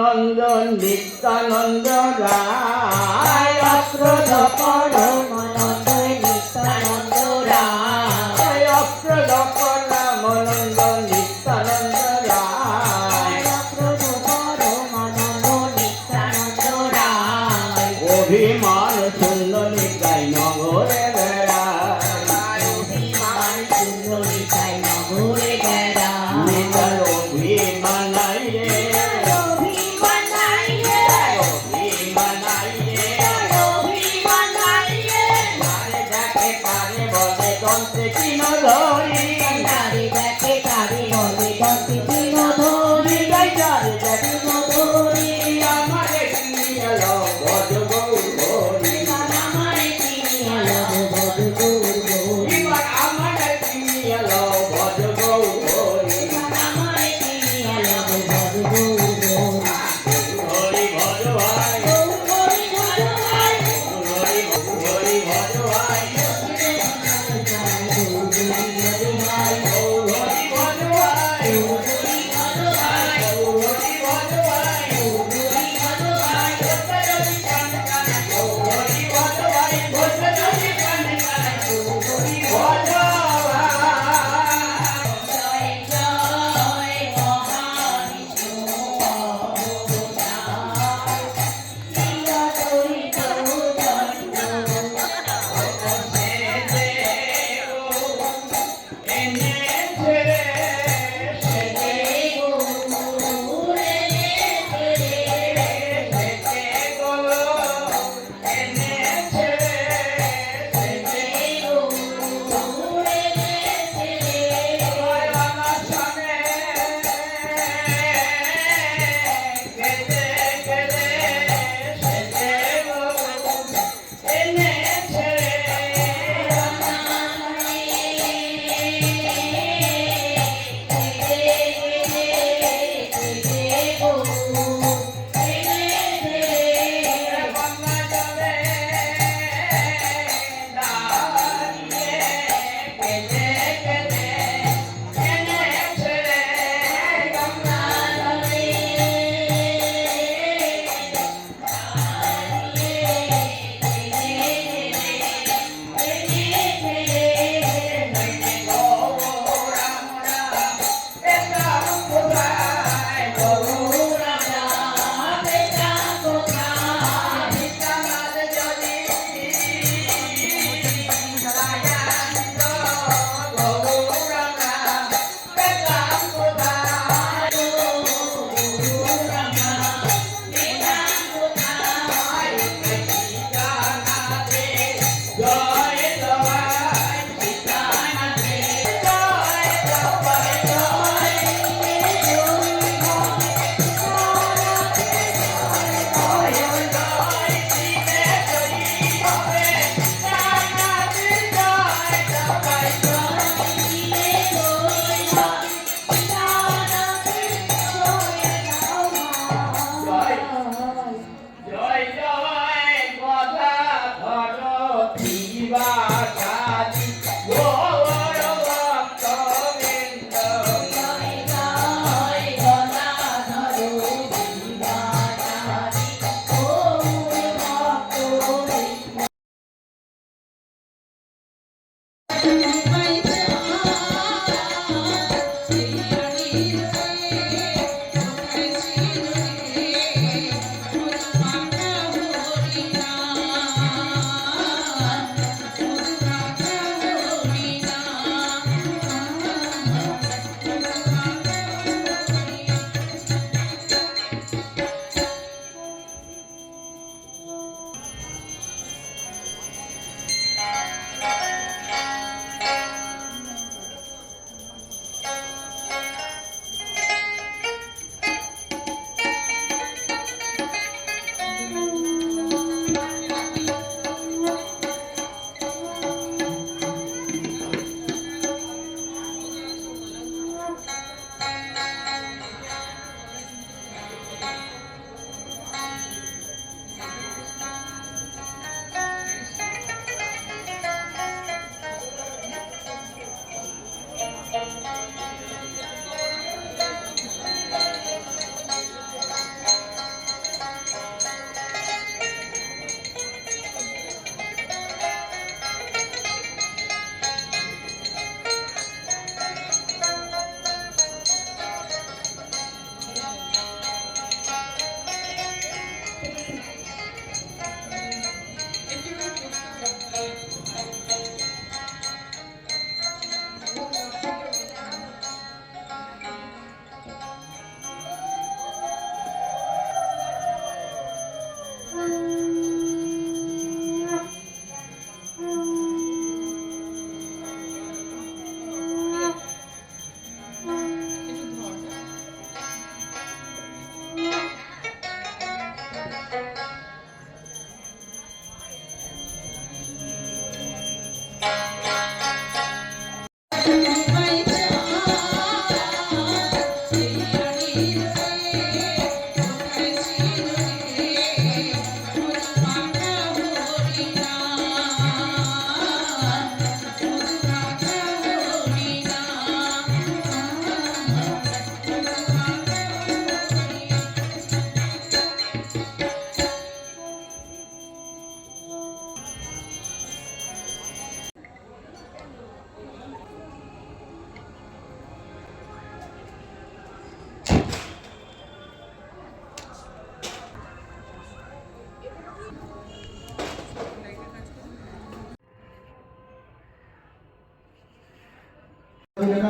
নন্দন নিত্যানন্দ রায় অক্রদ পরমানন্দ নিত্যানন্দ রায় অক্রদ পরমানন্দ নিত্যানন্দ রায় অক্রদ পরমানন্দ নিত্যানন্দ রায় অভিমান শূন্য নিতাই নগরে বেড়ায় অভিমান শূন্য নিতাই নগরে বেড়ায় নিতার অভিমান নাই রে আমার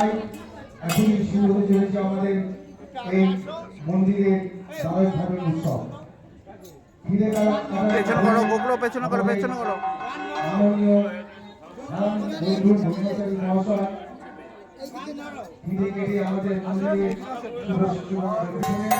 জানাই এখনই শুরু হতে চলেছে আমাদের এই মন্দিরের দ্বাদশভাবের উৎসব। পেছনে করো গোগুলো, পেছনে করো, পেছনে করো। মাননীয় বন্ধু ভূমিকারী মহাশয় ধীরে ধীরে আমাদের মন্দিরের শুভ সূচনা করছেন।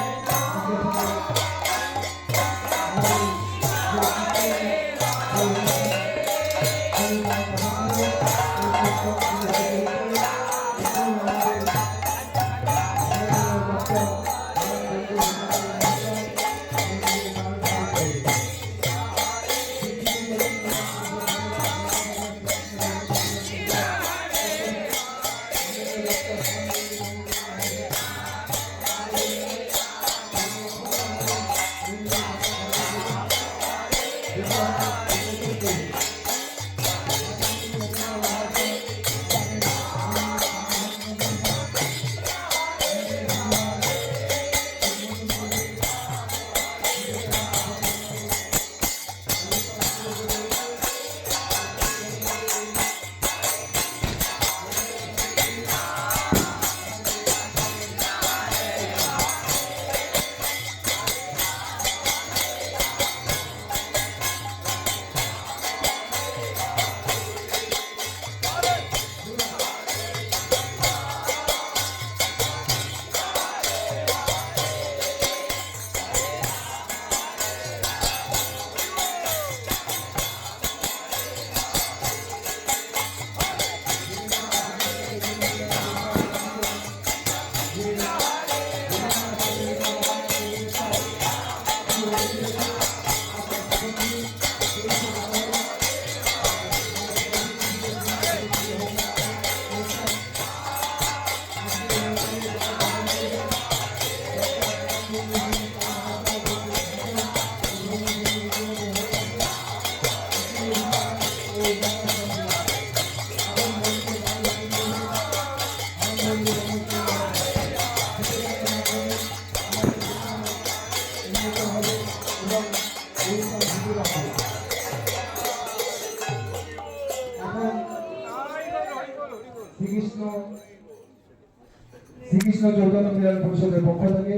শ্রীকৃষ্ণ চৈতন্য ক্রীড়া পরিষদের পক্ষ থেকে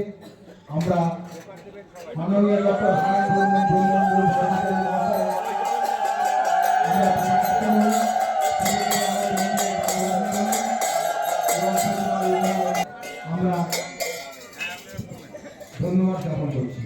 আমরা মাননীয় ডক্টর আমরা ধন্যবাদ জ্ঞাপন করছি।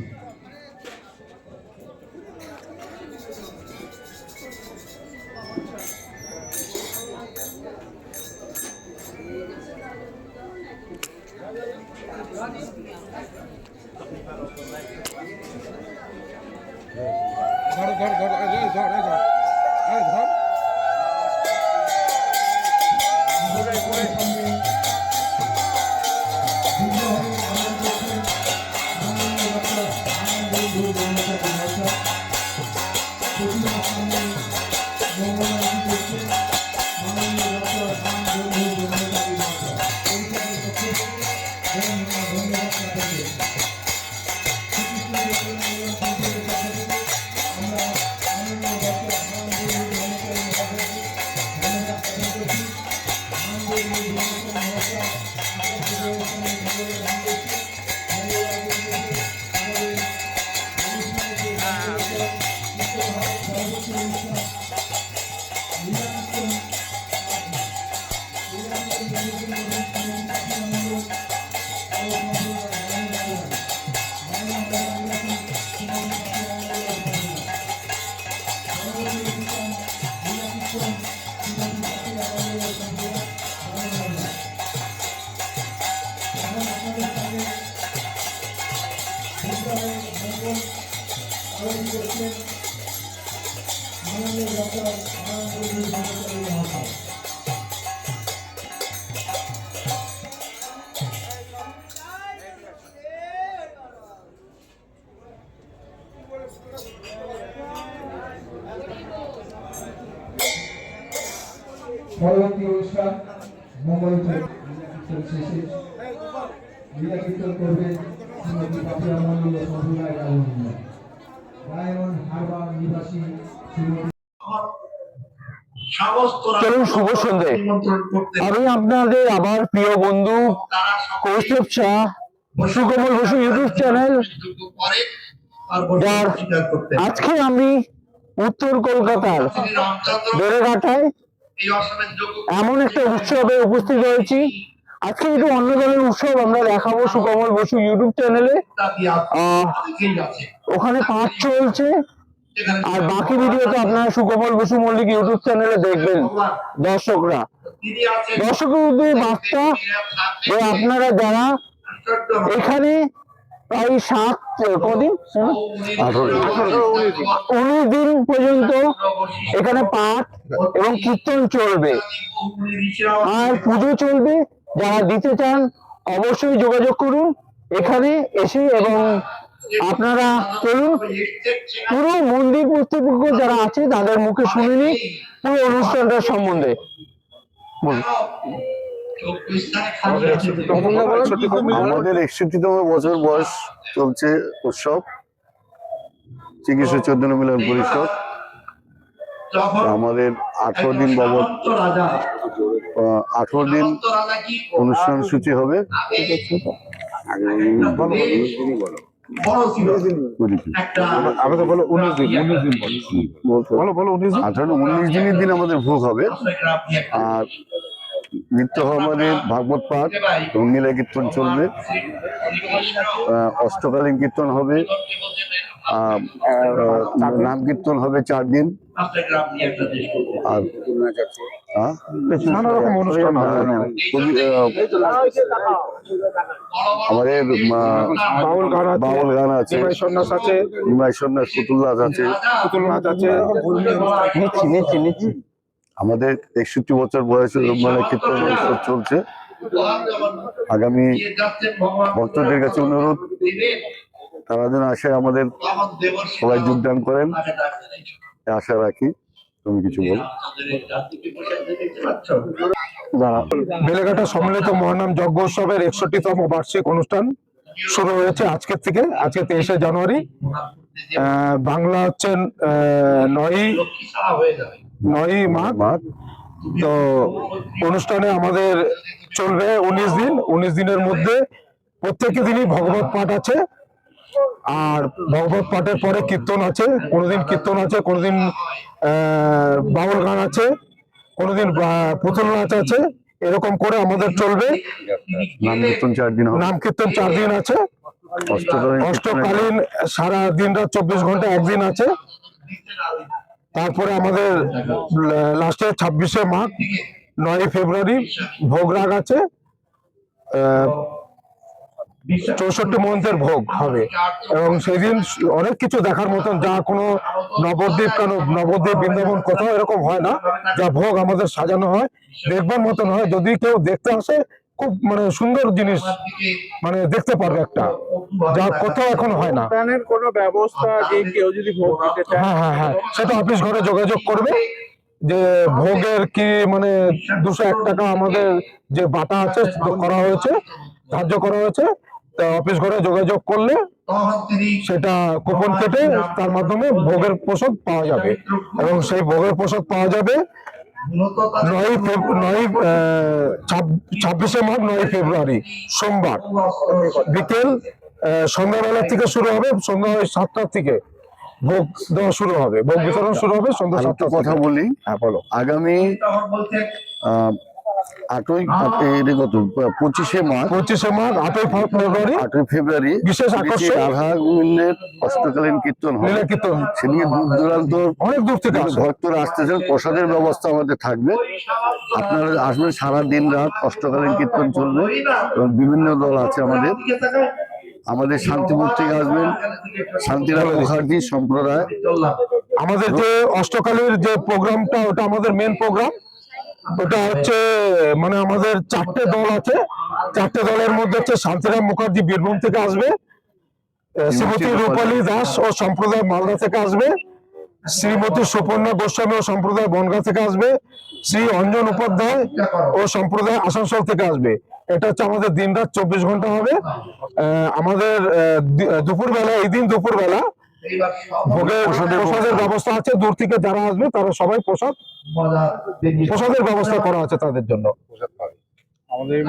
ধর ধর ধর ধর ধর পরবর্তী অনুষ্ঠান মঙ্গল শেষে লীলা কীর্তন করবেন শ্রীমতী পাপিয়া মন্ডল ও সম্প্রদায় রায়ন হারবার নিবাসী শ্রীমতী চলুন শুভ সন্ধে। আমি আপনাদের আবার প্রিয় বন্ধু কৌস্তব শাহ, সুকমল বসু ইউটিউব চ্যানেল। যার আজকে আমি উত্তর কলকাতার বেড়েঘাটায় এমন একটা উৎসবে উপস্থিত হয়েছি। আজকে একটু অন্য ধরনের উৎসব আমরা দেখাবো সুকমল বসু ইউটিউব চ্যানেলে। ওখানে পাঠ চলছে, আর বাকি ভিডিওতে আপনারা সুকমল বসু মল্লিক ইউটিউব চ্যানেলে দেখবেন। দর্শকদের উদ্দেশ্যে বার্তা যে আপনারা যারা এখানে প্রায় 19 দিন পর্যন্ত এখানে পাঠ এবং কীর্তন চলবে, আর পুজো চলবে। যারা দিতে চান অবশ্যই যোগাযোগ করুন এখানে এসে। এবং আপনারা চলুন পুরো মন্দির কর্তৃপক্ষ যারা আছে তাদের মুখে শুনে নিন পুরো অনুষ্ঠানটার সম্বন্ধে। আমাদের 61তম বছর বয়স চলছে উৎসব চিকিৎসা চৈতন্য মিলন পরিষদ। আমাদের 18 দিন বাবদ 18 দিন অনুষ্ঠান সূচি হবে। 19 দিনের দিন আমাদের ভোগ হবে। আর নিত্য আমাদের ভাগবত পাঠ এবং নীলা কীর্তন চলবে। অষ্টকালীন কীর্তন হবে, নাম কীর্তন হবে 4 দিন। আর নানা রকম অনুষ্ঠান আমাদের বাউল গান আছে, সন্ন্যাস আছে, সন্ন্যাস পুতুল নাচ আছে। আমাদের 61 বছর বয়সে মানে কীর্তন উৎসব চলছে। আগামী ভক্তদের কাছে অনুরোধ, তারা যেন আসে, আমাদের সবাই যোগদান করেন আশা রাখি। তুমি কিছু বল। বেলেঘাটা সম্মিলিত মহানাম যজ্ঞ উৎসবের 61তম বার্ষিক অনুষ্ঠান শুরু হয়েছে আজকের থেকে। আজকে 23শে জানুয়ারি, বাংলা হচ্ছে 9ই মাঘ। তো অনুষ্ঠানে আমাদের চলবে 19 দিনের মধ্যে প্রত্যেকটি দিনই ভগবত পাঠ আছে। আর ভগবত পাঠের পরে কীর্তন আছে, কোনোদিন কীর্তন আছে, কোনোদিন বাউল গান আছে, কোনোদিন পুতুল নাচ আছে। এরকম করে আমাদের চলবে। নাম কীর্তন 4 দিন হবে। নাম কীর্তন 4 দিন আছে। অষ্টকালীন সারা দিন রাত 24 ঘন্টা একদিন আছে। তারপরে আমাদের লাস্টে 26শে মাঘ 9ই ফেব্রুয়ারি ভোগ রাগ আছে। 64 মন্ত্রের ভোগ হবে এবং সেদিন অনেক কিছু দেখার মতন, যা কোনো নবদ্বীপ বৃন্দাবন কোথাও এরকম হয় না। যা ভোগ আমাদের সাজানো হয় দেখবার মতন হয়। যদি কেউ দেখতে আসে, খুব মানে সুন্দর জিনিস মানে দেখতে পারবে একটা, যা কোথাও এখন হয় না। কোনো ব্যবস্থা যে কেউ যদি ভোগ দিতে চায়? হ্যাঁ, সেটা অফিস ঘরে যোগাযোগ করবে যে ভোগের কি মানে 201 টাকা আমাদের যে বাটা আছে করা হয়েছে, ধার্য করা হয়েছে। অফিস ঘরে যোগাযোগ করলে সেটা কুপন কেটে তার মাধ্যমে ভোগের প্রসাদ পাওয়া যাবে। এবং সেই ভোগের প্রসাদ পাওয়া যাবে 26শে মাঘ 9ই ফেব্রুয়ারি সোমবার বিকেল সন্ধ্যাবেলা থেকে শুরু হবে। সন্ধ্যা 7টার থেকে ভোগ দেওয়া শুরু হবে, ভোগ বিতরণ শুরু হবে সন্ধ্যা 7টার। কথা বলি। হ্যাঁ বলো। আগামী 25শে মাঘ 8ই ফেব্রুয়ারি বিশেষ আকর্ষণ রাধা গোবিন্দের অষ্টকালীন কীর্তন হবে। সেদিকে দূর দূরান্ত অনেক দূর থেকে ভক্তরা আসতেছেন। প্রসাদের ব্যবস্থা আমাদের থাকবে। আপনারা আসবেন, সারা দিন রাত অষ্টকালীন কীর্তন চলবে এবং বিভিন্ন দল আছে আমাদের শান্তিপুর থেকে আসবেন, শান্তিলাল মুখার্জি সম্প্রদায়। আমাদের যে অষ্টকালীর যে প্রোগ্রামটা, ওটা আমাদের মেন প্রোগ্রাম। ওটা হচ্ছে মানে আমাদের 4টে দল আছে। 4টে দলের মধ্যে হচ্ছে শান্তিরাম মুখার্জি বীরভূম থেকে আসবে, শ্রীমতী রূপালী দাস ও সম্প্রদায় মালদা থেকে আসবে, শ্রীমতী সুপর্ণা গোস্বামী ও সম্প্রদায় বনগাঁ থেকে আসবে, শ্রী অঞ্জন উপাধ্যায় ও সম্প্রদায় আসানসোল থেকে আসবে। এটা হচ্ছে আমাদের দিন রাত 24 ঘন্টা হবে। আমাদের দুপুরবেলা, এই দিন দুপুরবেলা ভোগের প্রসাদের ব্যবস্থা আছে, দূর থেকে যারা আসবে তারা সবাই প্রসাদের ব্যবস্থা করা আছে তাদের জন্য। আমাদের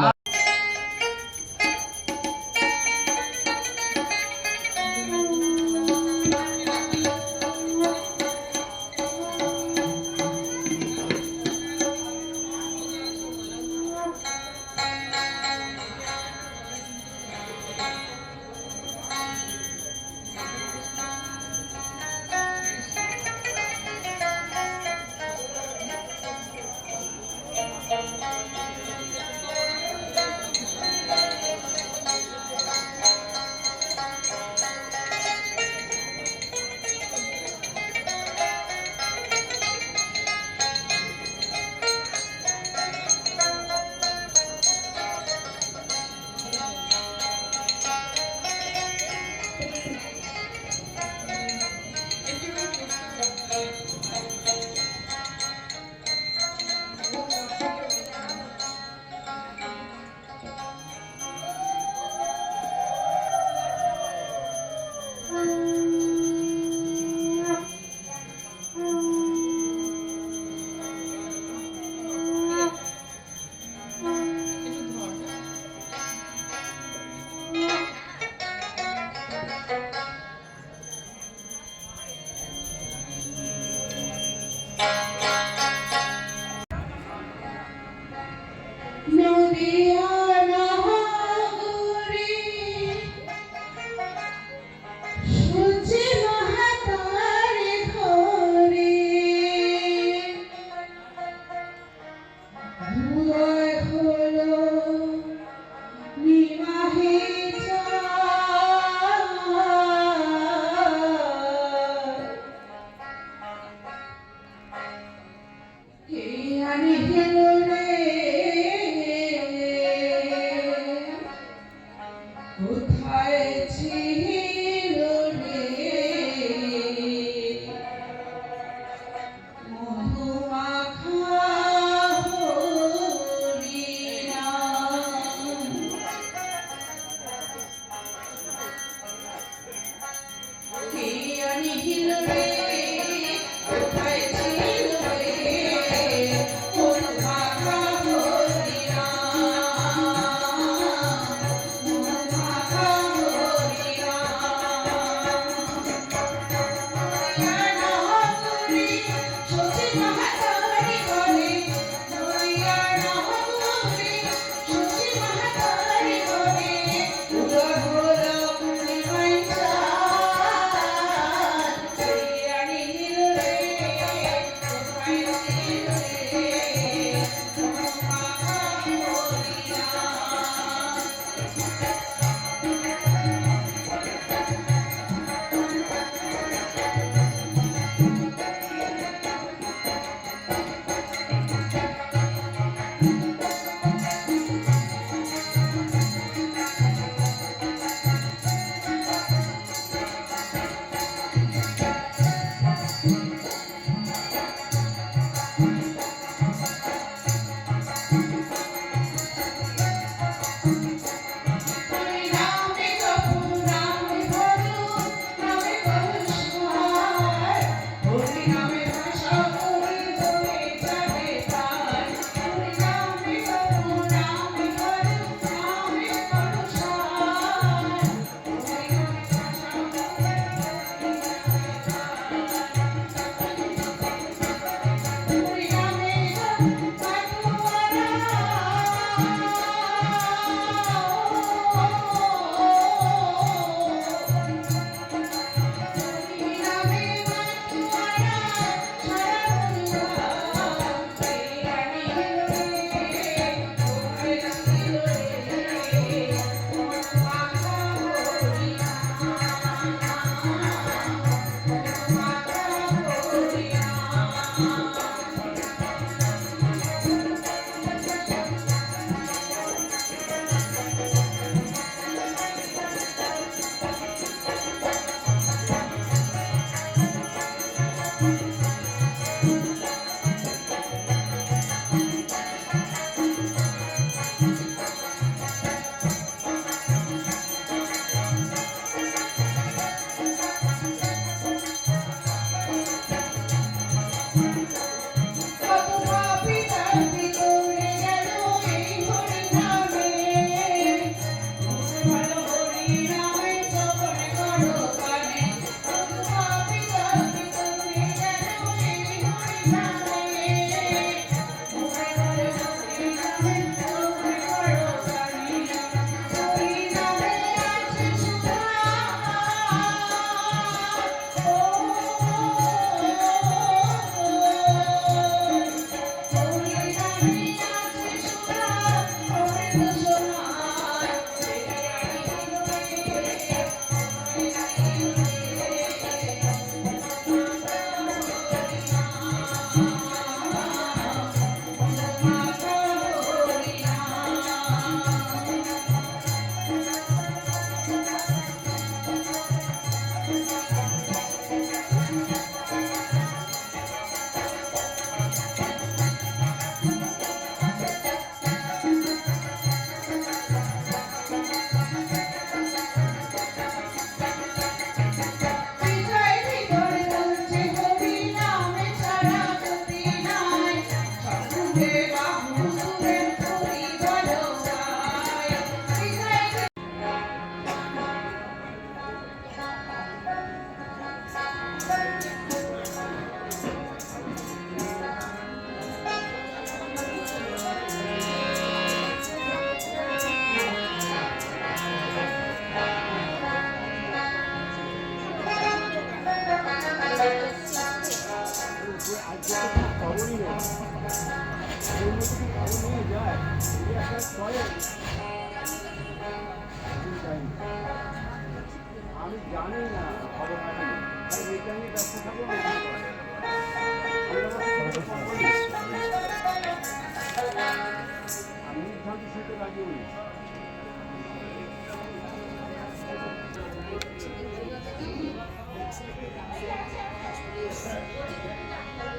নদিয়া নাগরে সূর্যি মহাতার ঘরে ভুয় হলো নিমাহে কে আনি হেলো রে কোথায় ছিল রে মহুমাখা হরিনাম কে আনিল রে কোথায় ছিল রে মহুমাখা হরিনাম মহুমাখা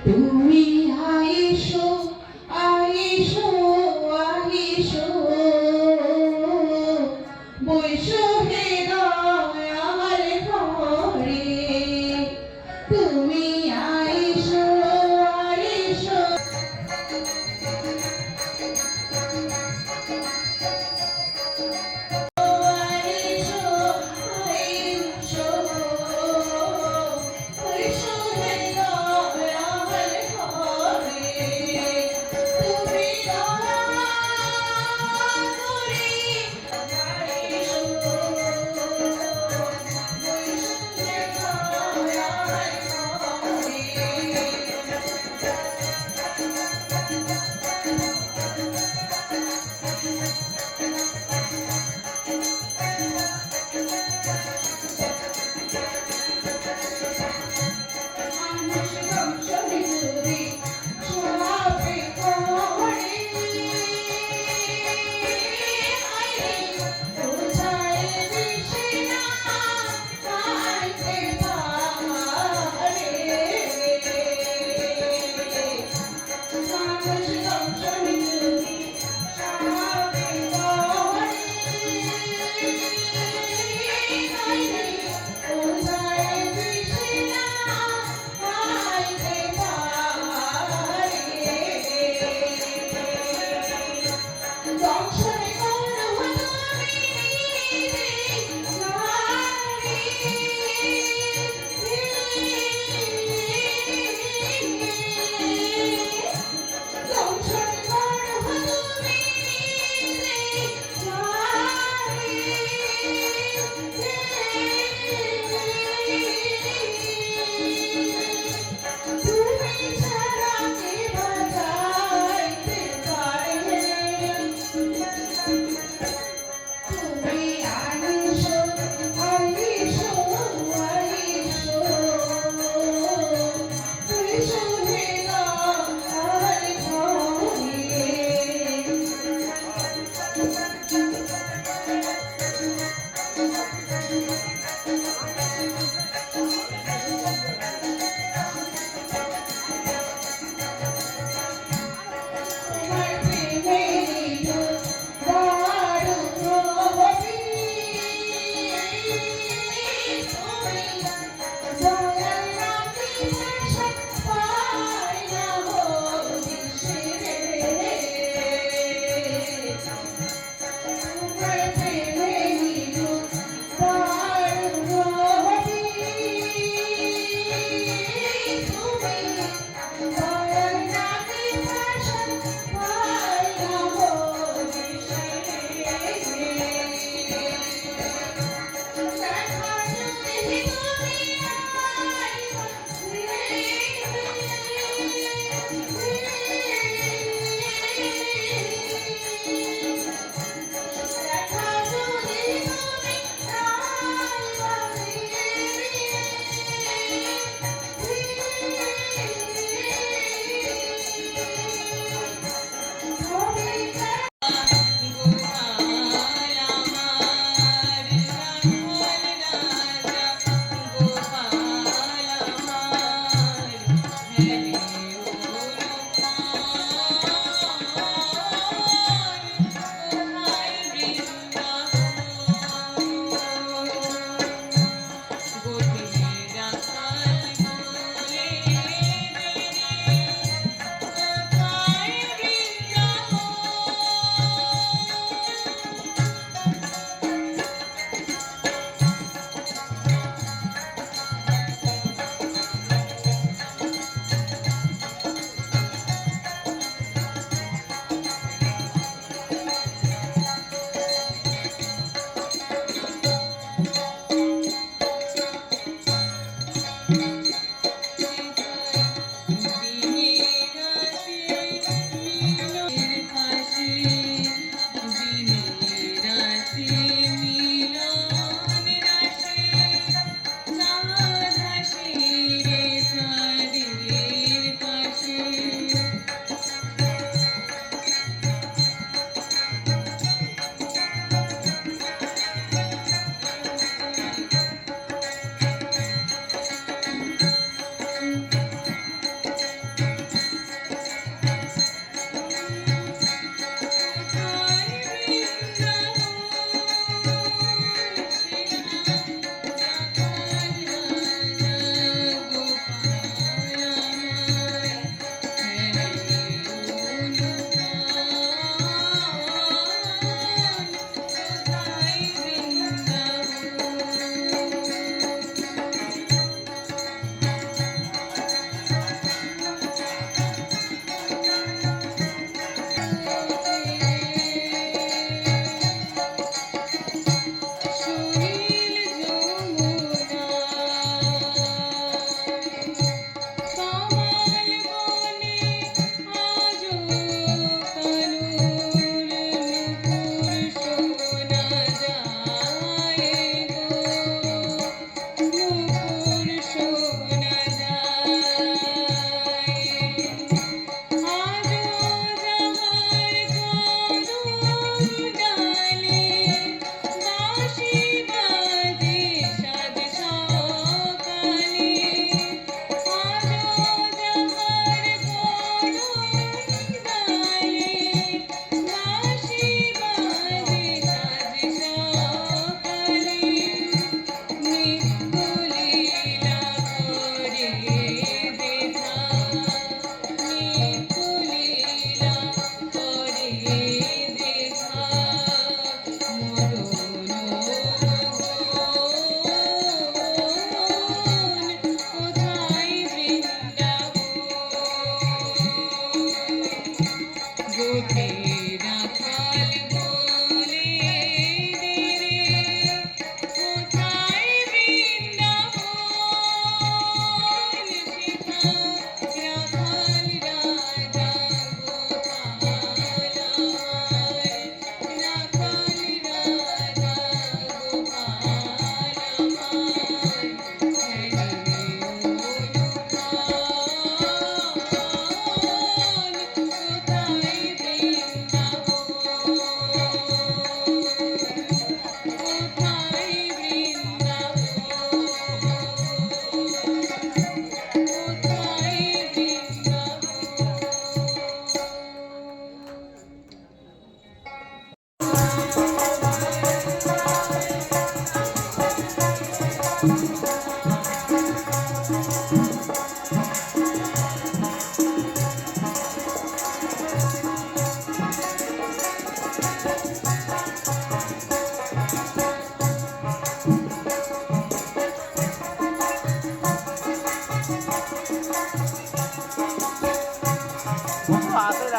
তুমি আইসো আইসো আইসো বৈশো হে আমার ঘরে তুমি আইসো আইসো আইসো আইসো বৈশো হে আমার ঘরে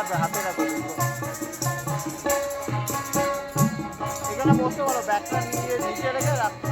রাখবে, হাতে রাখবে। এখানে বসতে পারো, ব্যাগটা নিয়ে নিচে রেখে রাখতে।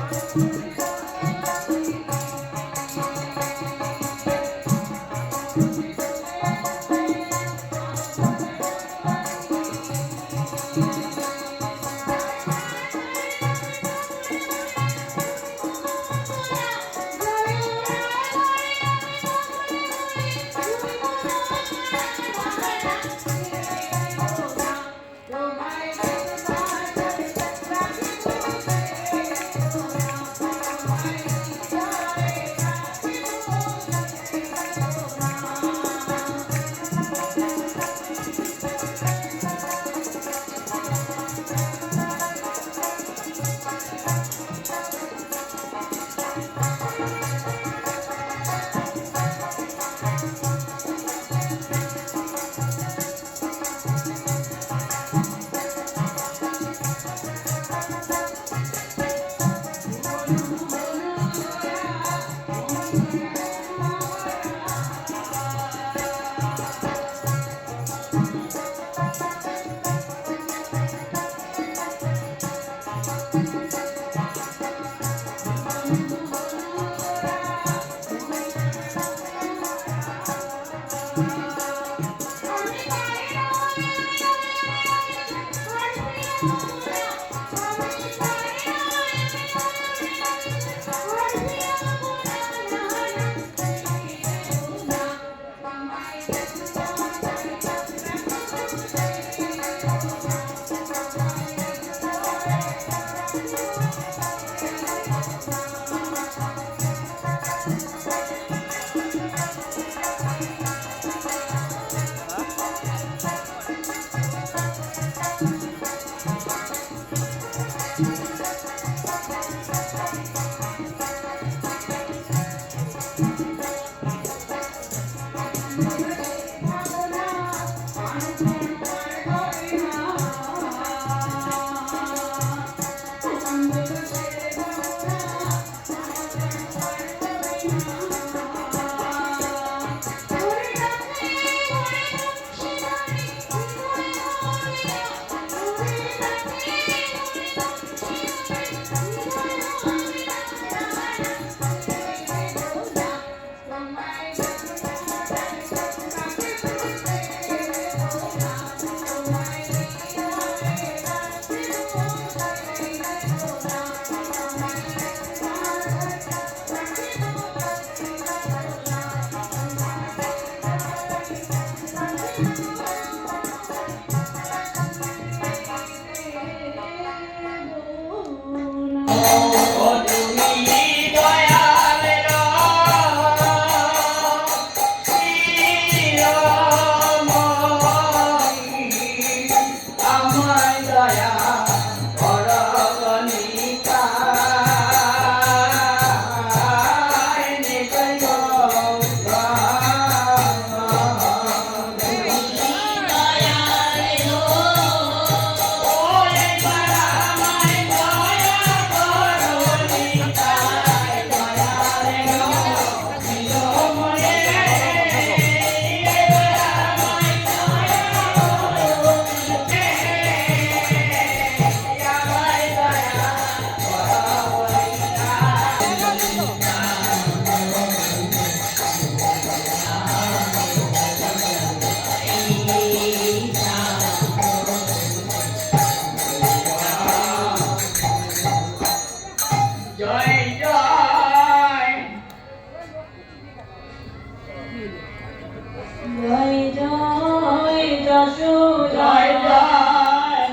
জয় জয় যশোদা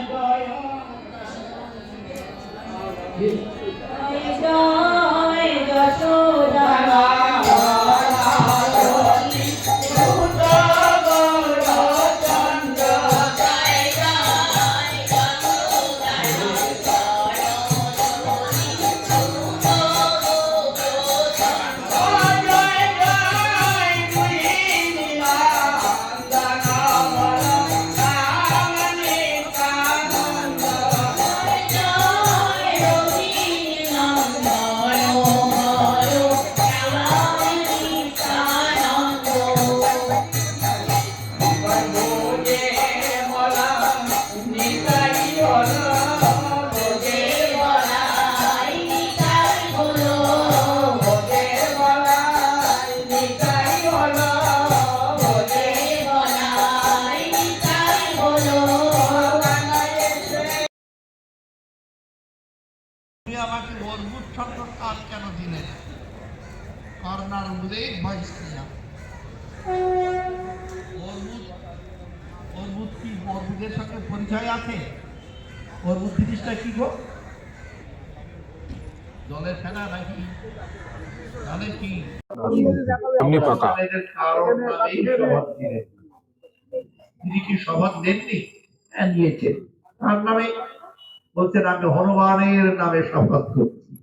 জয় জয় যশোদা পরিচয় আছে? ওর উদ্দেশ্যটা কি গো? দলের সেনা নাকি দলের কি? এমনি পাকা তিনি কি শপথ নেননি? হ্যাঁ নিয়েছেন। তার নামে বলছেন আমি হনুমানের নামে শপথ করছি।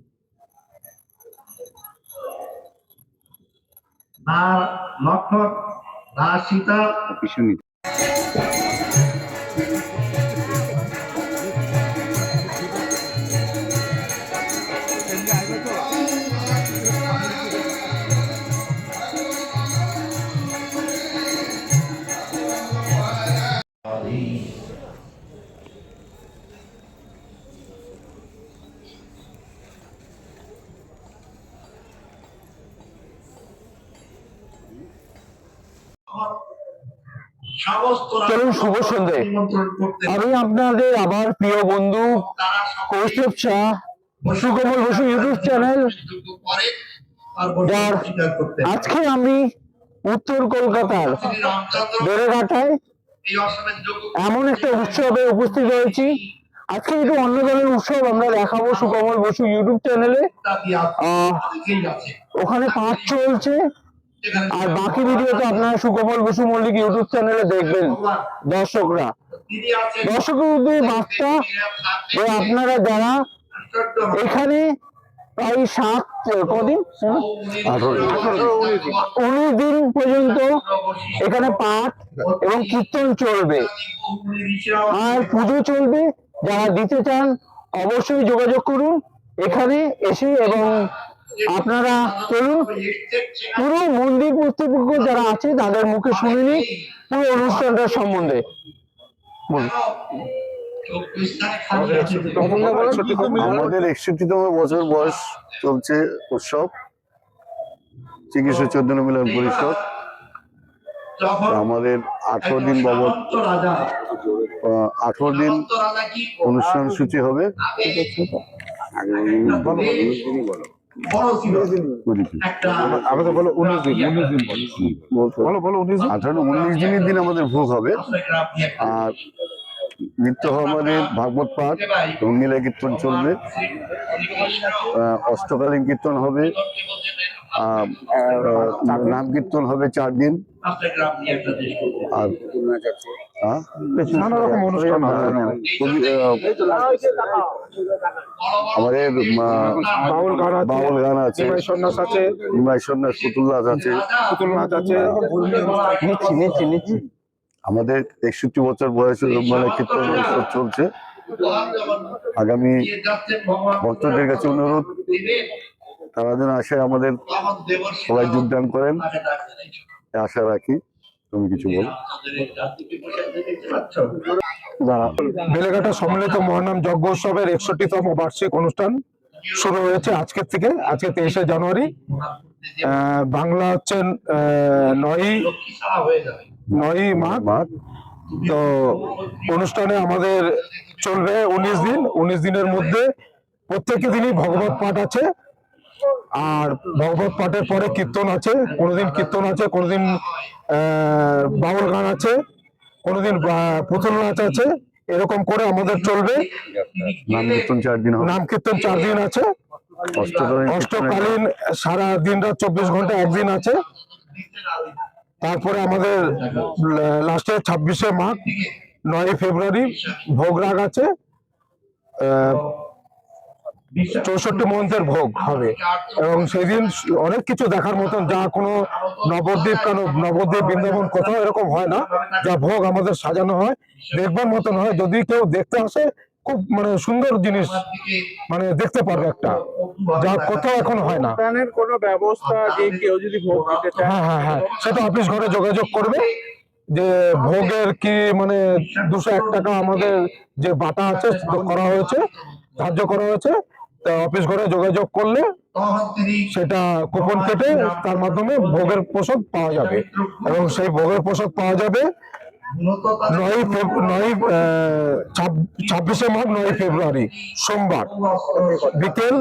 না লক্ষণ, না সীতা, সমস্ত চলুন শুভ সন্ধে। নিমন্ত্রণ করতে আমি আপনাদের আবার প্রিয় বন্ধু তারা কৌস্তব শাহ, সুকমল বসু ইউটিউব চ্যানেল। যার আজকে আমি উত্তর কলকাতার বেড়েঘাটায় এমন একটা উৎসবে উপস্থিত হয়েছি। আজকে একটু অন্য ধরনের উৎসব আমরা দেখাবো সুকমল বসু ইউটিউব চ্যানেলে। ওখানে পাঠ চলছে, আর বাকি ভিডিও তো আপনারা সুকমল বসু মল্লিক ইউটিউব চ্যানেলে দেখবেন। দর্শকরা দর্শকের উদ্দেশ্যে বার্তা যে আপনারা যারা এখানে প্রায় 19 দিন পর্যন্ত এখানে পাঠ এবং কীর্তন চলবে, আর পুজো চলবে। যারা দিতে চান অবশ্যই যোগাযোগ করুন এখানে এসে, এবং আপনারা চলুন পুরো মন্দির কর্তৃপক্ষ যারা আছে তাদের মুখে শুনে নিন পুরো অনুষ্ঠানটার সম্বন্ধে। বলুন। আমাদের 61তম বছর বয়স চলছে উৎসব, চিকিৎসা চৈতন্য মিলন পরিষদ। আমাদের 18 দিন বাবদ 18 দিন অনুষ্ঠান সূচি হবে। আমাদের বলো 19 দিন 19 দিনের দিন আমাদের ভোগ হবে। আর নিত্য আমাদের ভাগবত পাঠ এবং নীলা কীর্তন চলবে, অষ্টকালীন কীর্তন হবে, নাম কীর্তন হবে 4 দিন, আর নানা রকম অনুষ্ঠান হবে। আমাদের বাউল গান আছে, নিমাই সন্ন্যাস আছে, পুতুল নাচ আছে। নিচ্ছি। আমাদের 61 বছর বয়স মানে কীর্তন উৎসব চলছে। আগামী ভক্তদের কাছে অনুরোধ, তারা যেন আসে আমাদের সবাই যোগদান করেন, আশা রাখি। তুমি কিছু বল। বেলেঘাটা সম্মিলিত মহানাম যজ্ঞ উৎসবের 61তম বার্ষিক অনুষ্ঠান শুরু হয়েছে আজকের থেকে। আজকে 23শে জানুয়ারি, বাংলা হচ্ছে 9ই মাঘ। তো অনুষ্ঠানে আমাদের চলবে 19 দিনের মধ্যে প্রত্যেকটি দিনই ভগবত পাঠ আছে, আর ভগবত পাঠের পরে কীর্তন আছে। কোনোদিন কীর্তন আছে, কোনোদিন বাউল গান আছে, কোনোদিন পুতুল নাচ আছে। এরকম করে আমাদের চলবে। নাম কীর্তন 4 দিন হবে। নাম কীর্তন 4 দিন আছে। অষ্টকালীন সারা দিন রাত 24 ঘন্টা একদিন আছে। তারপরে আমাদের লাস্টে 26শে মাঘ 9ই ফেব্রুয়ারি ভোগ রাগ আছে। 64 মন্ত্রের ভোগ হবে, এবং সেই দিন অনেক কিছু দেখার মতন, যা কোনো নবদ্বীপ বৃন্দাবন কোথাও এরকম হয় না। যা ভোগ আমাদের সাজানো হয় দেখবার মতন হয়। যদি কেউ দেখতে আসে, খুব মানে সুন্দর জিনিস মানে দেখতে পারবে একটা, যা কোথাও এখন হয় না। কোনো ব্যবস্থা যে কেউ যদি ভোগ দিতে চায়? হ্যাঁ, সেটা অফিস ঘরে যোগাযোগ করবে যে ভোগের কি মানে 201 টাকা আমাদের যে বাটা আছে করা হয়েছে, ধার্য করা হয়েছে। তা অফিস ঘরে যোগাযোগ করলে সেটা কুপন কেটে তার মাধ্যমে ভোগের প্রসাদ পাওয়া যাবে, এবং সেই ভোগের প্রসাদ পাওয়া যাবে 26শে মাঘ 9ই ফেব্রুয়ারি সোমবার বিকেল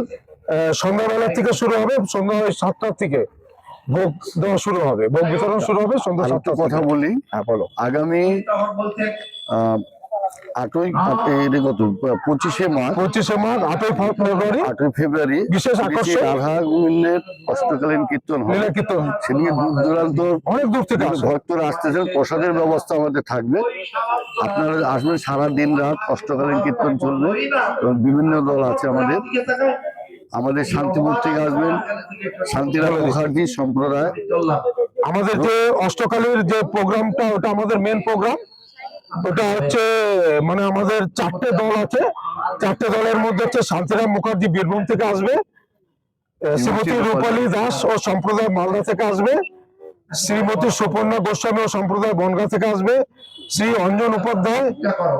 সন্ধ্যাবেলা থেকে শুরু হবে। সন্ধ্যা 7টার থেকে ভোগ দেওয়া শুরু হবে, ভোগ বিতরণ শুরু হবে সন্ধ্যা 7টার। কথা বলি। হ্যাঁ বলো। আগামী 25শে মার্চ 8ই ফেব্রুয়ারি বিশেষ আকর্ষণ রাধা গোবিন্দের অষ্টকালীন কীর্তন হবে। লীলা কীর্তন সেদিকে দূর দূরান্ত অনেক দূর থেকে আসে। ভক্তরা আসতেছেন, প্রসাদের ব্যবস্থা আমাদের থাকবে। আপনারা আসবেন, সারা দিন রাত অষ্টকালীন কীর্তন চলবে এবং বিভিন্ন দল আছে আমাদের শান্তিপুর থেকে আসবেন শান্তিলাল মুখার্জি সম্প্রদায়। আমাদের যে অষ্টকালীর যে প্রোগ্রামটা ওটা আমাদের মেন প্রোগ্রাম। ওটা হচ্ছে মানে আমাদের 4টে দল আছে, 4টে দলের মধ্যে হচ্ছে শান্তিরাম মুখার্জি বীরভূম থেকে আসবে, শ্রীমতী রূপালী দাস ও সম্প্রদায় মালদা থেকে আসবে, শ্রীমতী সুপর্ণা গোস্বামী ও সম্প্রদায় বনগাঁ থেকে আসবে, শ্রী অঞ্জন উপাধ্যায়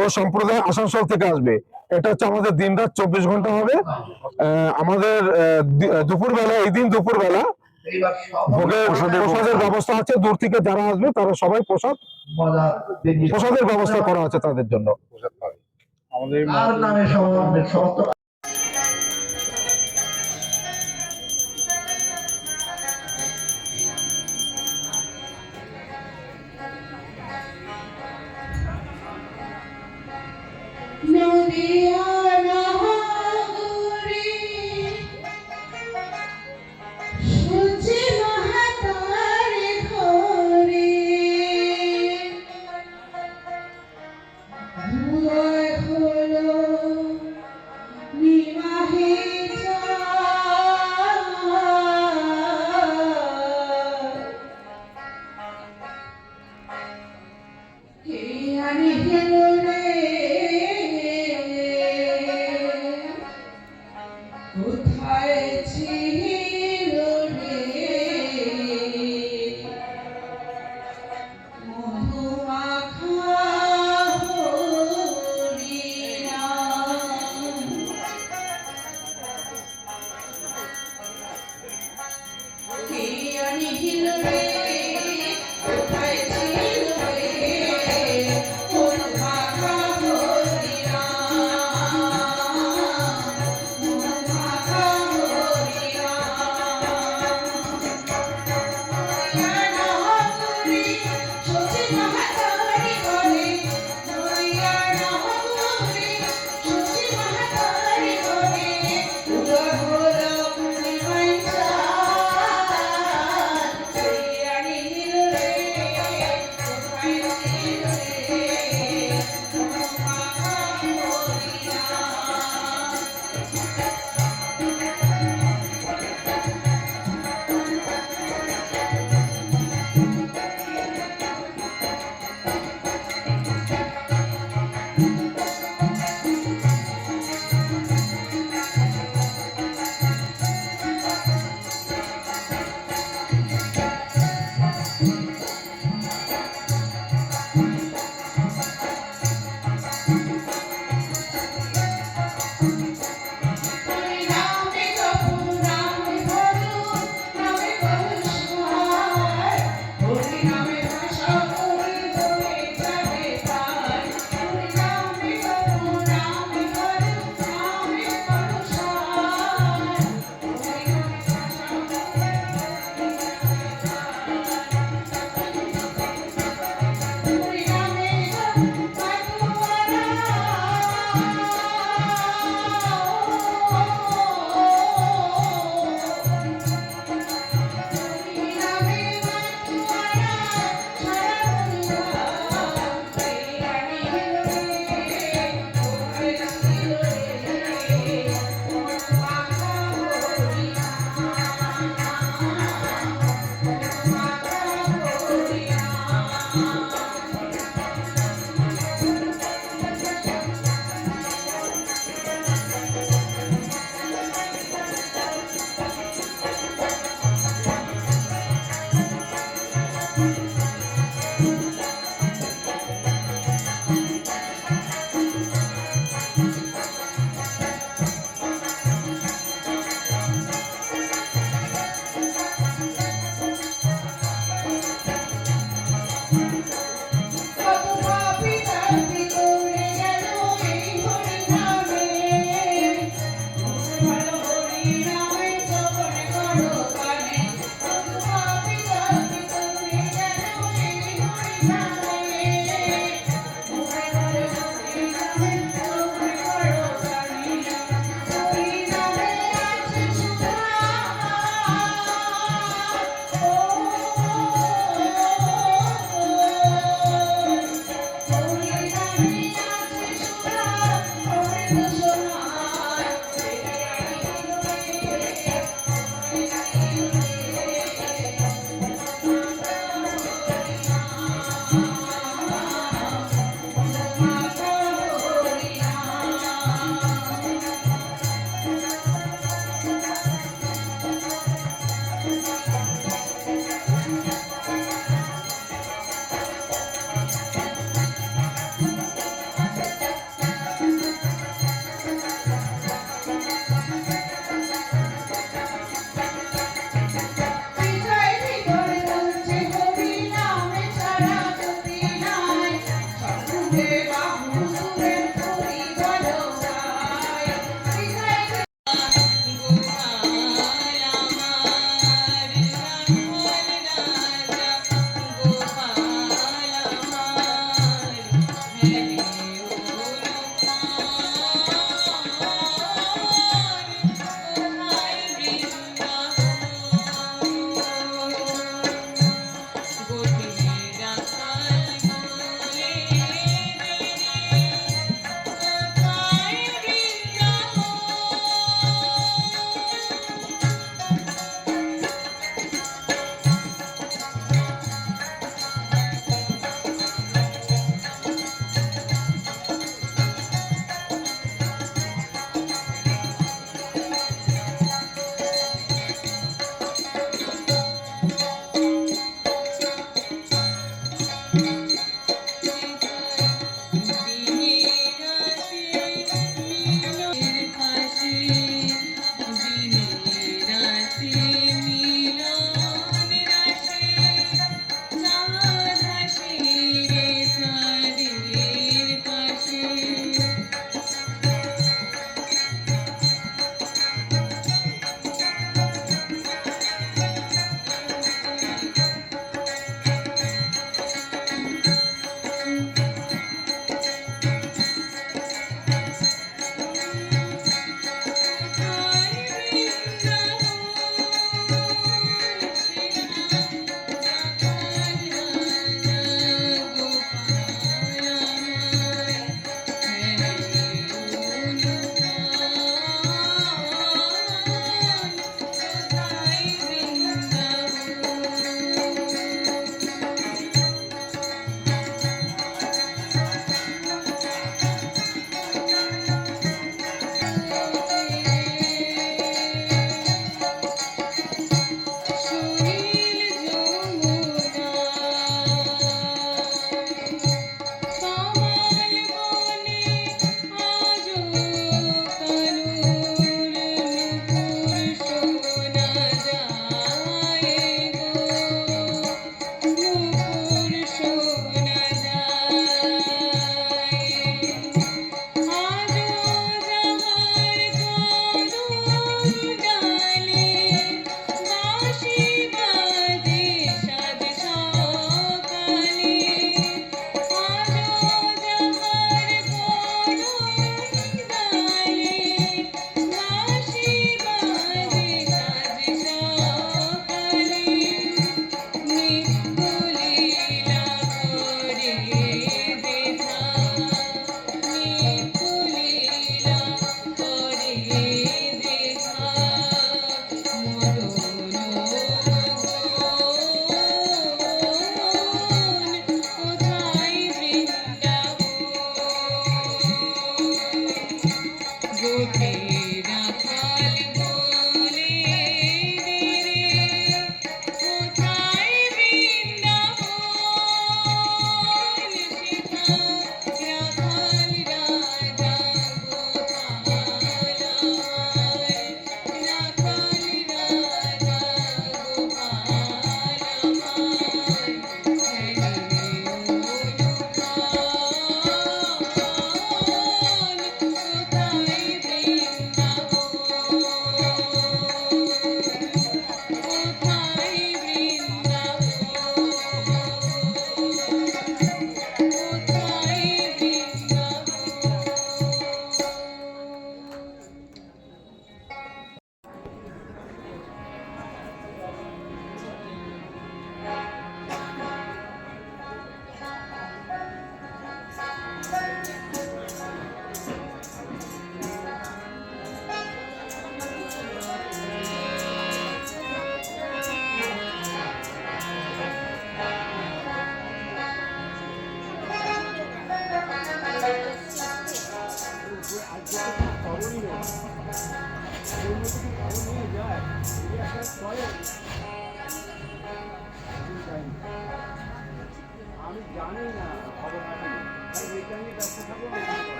ও সম্প্রদায় আসানসোল থেকে আসবে। এটা হচ্ছে আমাদের দিনরাত 24 ঘন্টা হবে। আমাদের দুপুরবেলা, এই দিন দুপুরবেলা প্রসাদের ব্যবস্থা আছে। দূর থেকে যারা আসবে তারা সবাই প্রসাদের ব্যবস্থা করা আছে তাদের জন্য।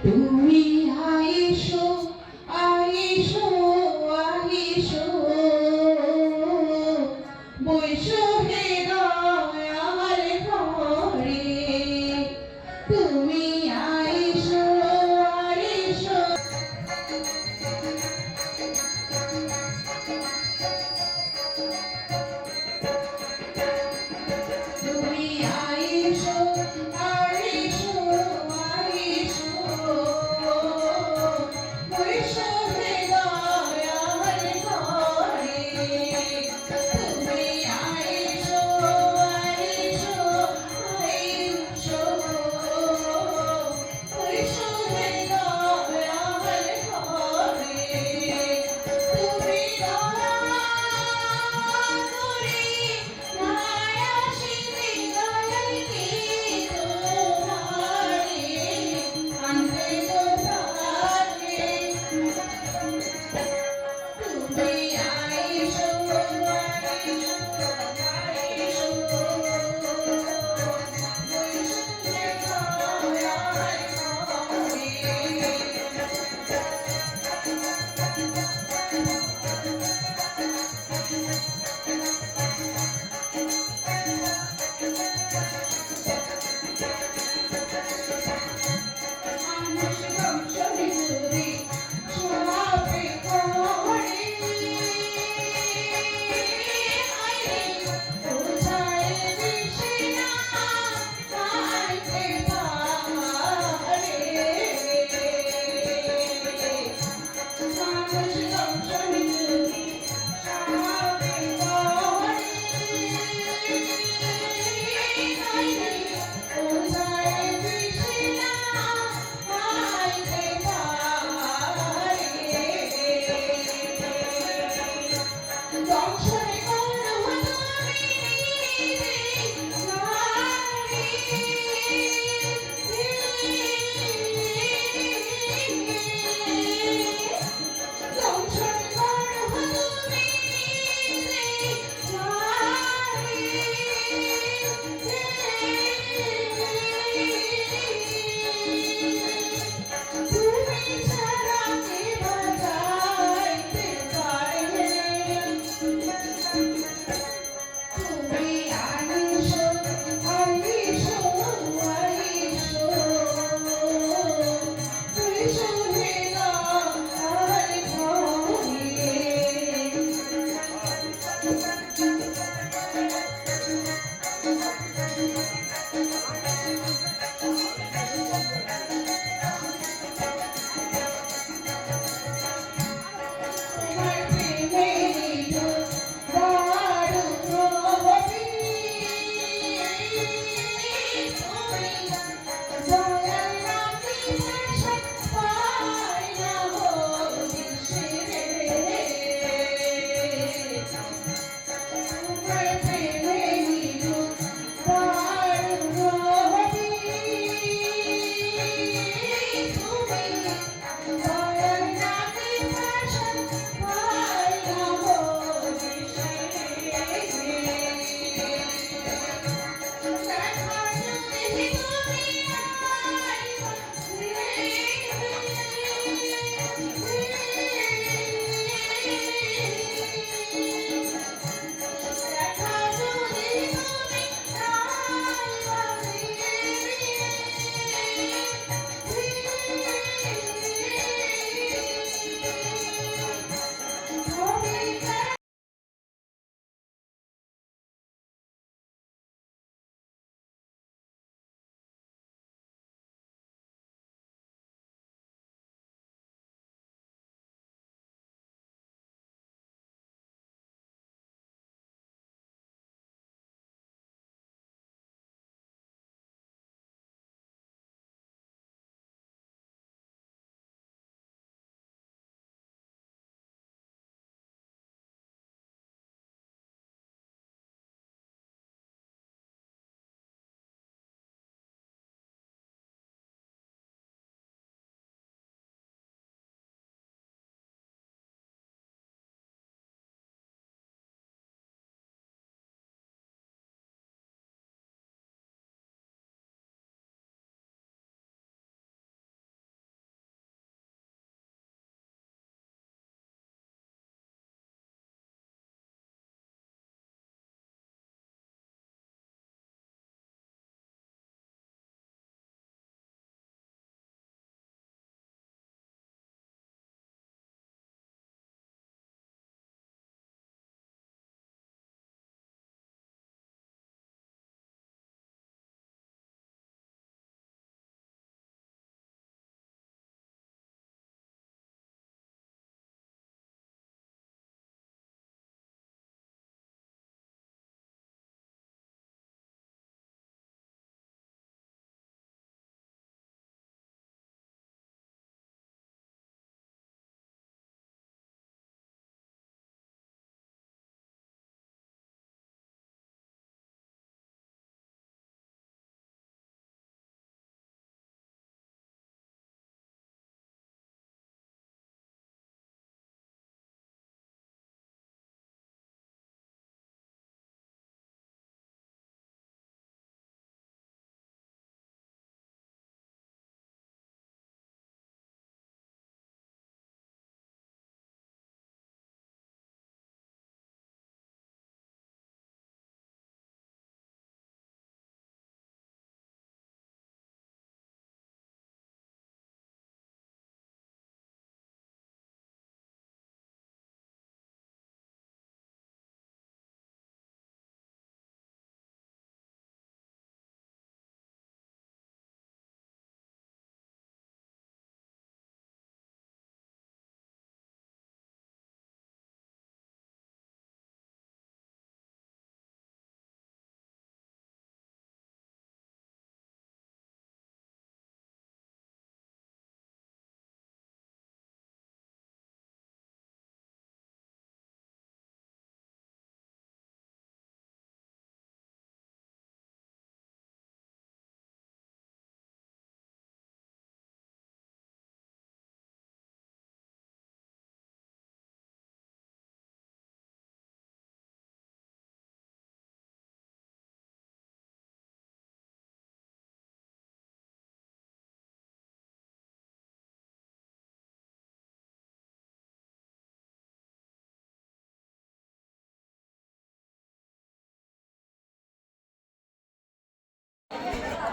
তুমি আইসো আইসো আইসো বৈশো হে দয়াল ঘরে তুমি আইসো আইসো তুমি আইসো আইসো আইসো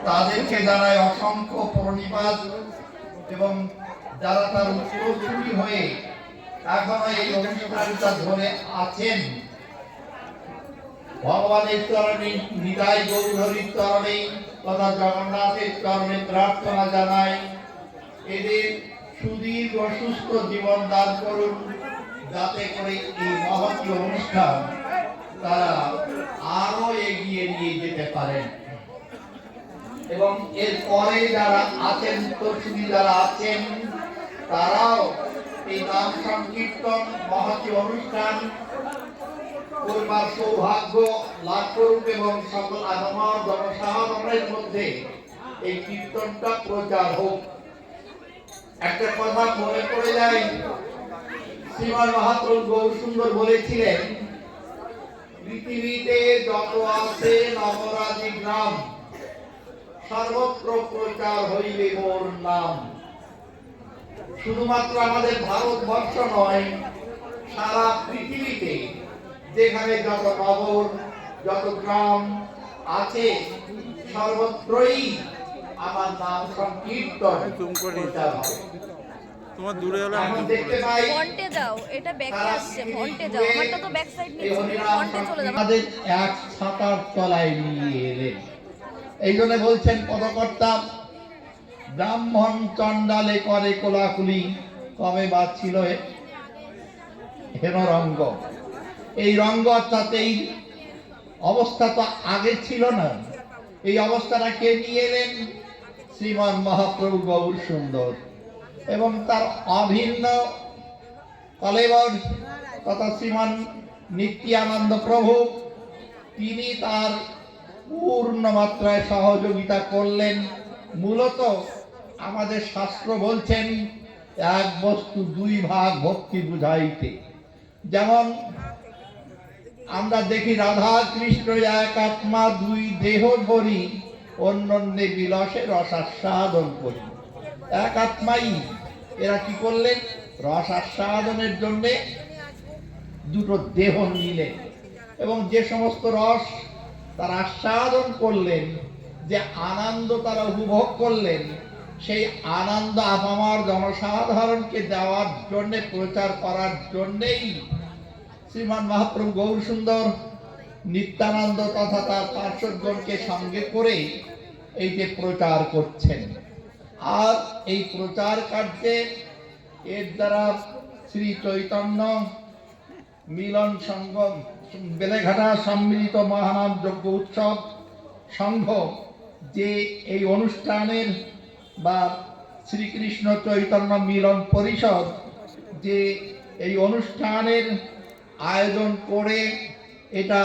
তাদেরকে জানাই অসংখ্য প্রণিপাত এবং যারা তার উত্তরসূরি হয়ে এখনো এই অনুষ্ঠানটা ধরে আছেন, ভগবানের চরণে, নিতাই গৌরহরির চরণে তথা জগন্নাথের চরণে প্রার্থনা জানাই এদের সুদীর্ঘ সুস্থ জীবন দান করুন, যাতে করে এই মহৎ অনুষ্ঠান তারা আরো এগিয়ে নিয়ে যেতে পারেন। এবং এর পরে যারা আছেন, উত্তরসূরি যারা আছেন, তারাও এই নাম সংকীর্তন মহৎ অনুষ্ঠান করবার সৌভাগ্য লাভ করুক এবং সকল আনমার জনসাধারণের মধ্যে এই কীর্তনটা প্রচার হোক। একটা কথা মনে পড়ে যায়, শ্রীমান মহাপ্রভু গৌর সুন্দর বলেছিলেন, পৃথিবীতে যত আছে নবরাজি গ্রাম, সর্বত্র প্রচার হইবে মোর নাম। শুধুমাত্র আমাদের ভারতবর্ষ নয়, সারা পৃথিবীতে যেখানে যত নগর, যত গ্রাম আছে, সর্বত্রই আমার নাম সংকীর্তন প্রচার হবে। তোমার দূরে হলে এখন দেখতে পাই ফন্টে যাও, এটা ব্যাকে আসছে, ফন্টে যাও, আমারটা তো ব্যাক সাইড এই নিচ্ছে, হরিনাম ফন্টে চলে যাও। আমাদের এক ছাতার তলায় নিয়ে এলেন। এই জন্য বলছেন পদকর্তা, ব্রাহ্মণ চণ্ডালে করে কোলাকুলি, কবে বা ছিল হেন রঙ্গ। এই রঙ্গ অর্থাৎ এই অবস্থা তো আগে ছিল না। এই অবস্থাটা কে নিয়ে এলেন? শ্রীমান মহাপ্রভু গৌর সুন্দর এবং তার অভিন্ন কলেবর তথা শ্রীমান নিত্যানন্দ প্রভু, তিনি তার পূর্ণ মাত্রায় সহযোগিতা করলেন। মূলত আমাদের শাস্ত্র বলছেন, এক বস্তু দুই ভাগ ভক্তি বুঝাইতে। যেমন আমরা দেখি রাধা কৃষ্ণ এক আত্মা দুই দেহ ধরি, অন্যন্যে বিলাসে রসাস্বাদন করি। এক আত্মাই এরা কি করলেন? রসাস্বাদনের জন্য দুটো দেহ নিলেন এবং যে সমস্ত রস তারা আস্বাদন করলেন, যে আনন্দ তারা উপভোগ করলেন, সেই আনন্দ আপামার জনসাধারণকে দেওয়ার জন্য, প্রচার করার জন্যেই শ্রীমান মহাপ্রভু গৌর সুন্দর নিত্যানন্দ তথা তার পার্শ্বজনকে সঙ্গে করে এই যে প্রচার করছেন। আর এই প্রচার কার্যে এর দ্বারা শ্রী চৈতন্য মিলন সংঘ বেলেঘাটা সম্মিলিত মহানাম যজ্ঞ উৎসব সংঘ যে এই অনুষ্ঠানের বা শ্রীকৃষ্ণ চৈতন্য মিলন পরিষদ যে এই অনুষ্ঠানের আয়োজন করে এটা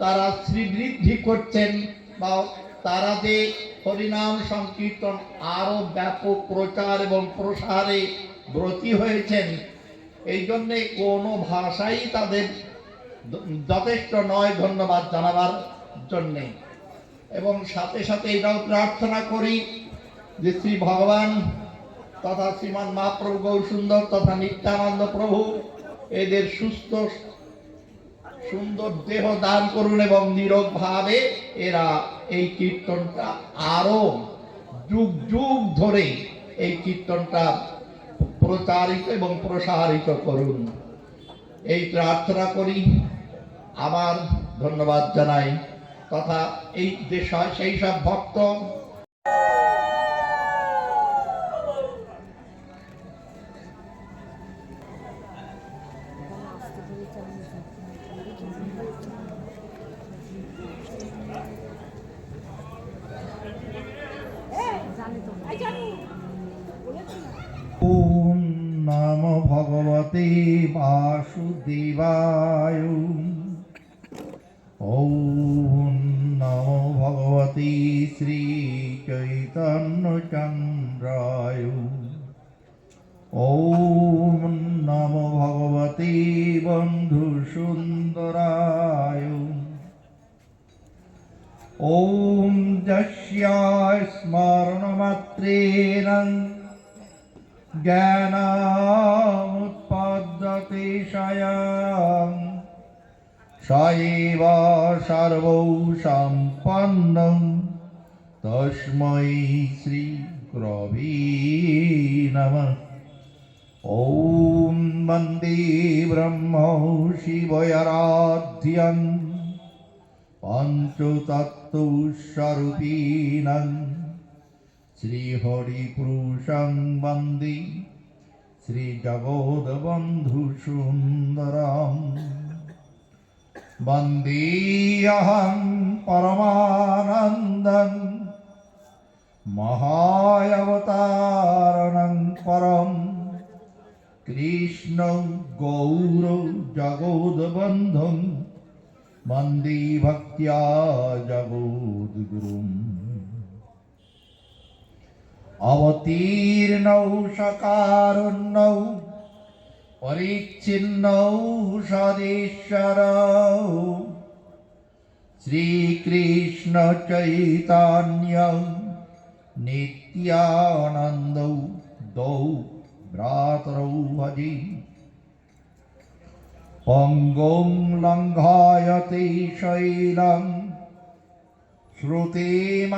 তারা শ্রীবৃদ্ধি করছেন বা তারা যে হরিনাম সংকীর্তন আরো ব্যাপক প্রচার এবং প্রসারে ব্রতী হয়েছেন, এই জন্যে কোনো ভাষাই তাদের যথেষ্ট নয় ধন্যবাদ জানাবার জন্যে। এবং সাথে সাথে এটাও প্রার্থনা করি যে শ্রী ভগবান তথা শ্রীমান মহাপ্রভু গৌর সুন্দর তথা নিত্যানন্দ প্রভু এদের সুস্থ সুন্দর দেহ দান করুন এবং নীরব ভাবে এরা এই কীর্তনটা আরো যুগ যুগ ধরে এই কীর্তনটা প্রচারিত এবং প্রসারিত করুন, এই প্রার্থনা করি। আবার ধন্যবাদ জানাই তথা এই দেশ সেই সব ভক্ত ওম নমো ভগবতে বাসুদেবায়। ওম নমো ভগবতে শ্রী চৈতন্য চন্দ্রায়। ওম নমো ভগবতে বন্ধু সুন্দরায়। ওম যস্যায় স্মরণমাত্রেণ জ্ঞানামুৎপদ্যতে স্বয়ং স এব সর্বৌ সম্পন্নং তস্मै শ্রী গুরবে নমঃ। ॐ वन्दे ब्रह्मशिवयाराध्यं पञ्चतत्त्वस्वरूपिणं श्रीहरिपुरुषं वन्दे श्रीजगद्बन्धुसुन्दरं। वन्देऽहं परमानन्दं महावतारणं परम् कृष्ण गौर जगोदबन्धं वन्दे भक्त्या जगोद्गुरुम्। अवतीर्णौ सकारुण्यौ परिच्छिन्नौ सदेश्वरौ श्रीकृष्ण चैतन्यं नित्यानन्दौ दौ भ्रातरौ भजे। पङ्गुं लङ्घयते शैलं श्रुतिमावर्तयेत्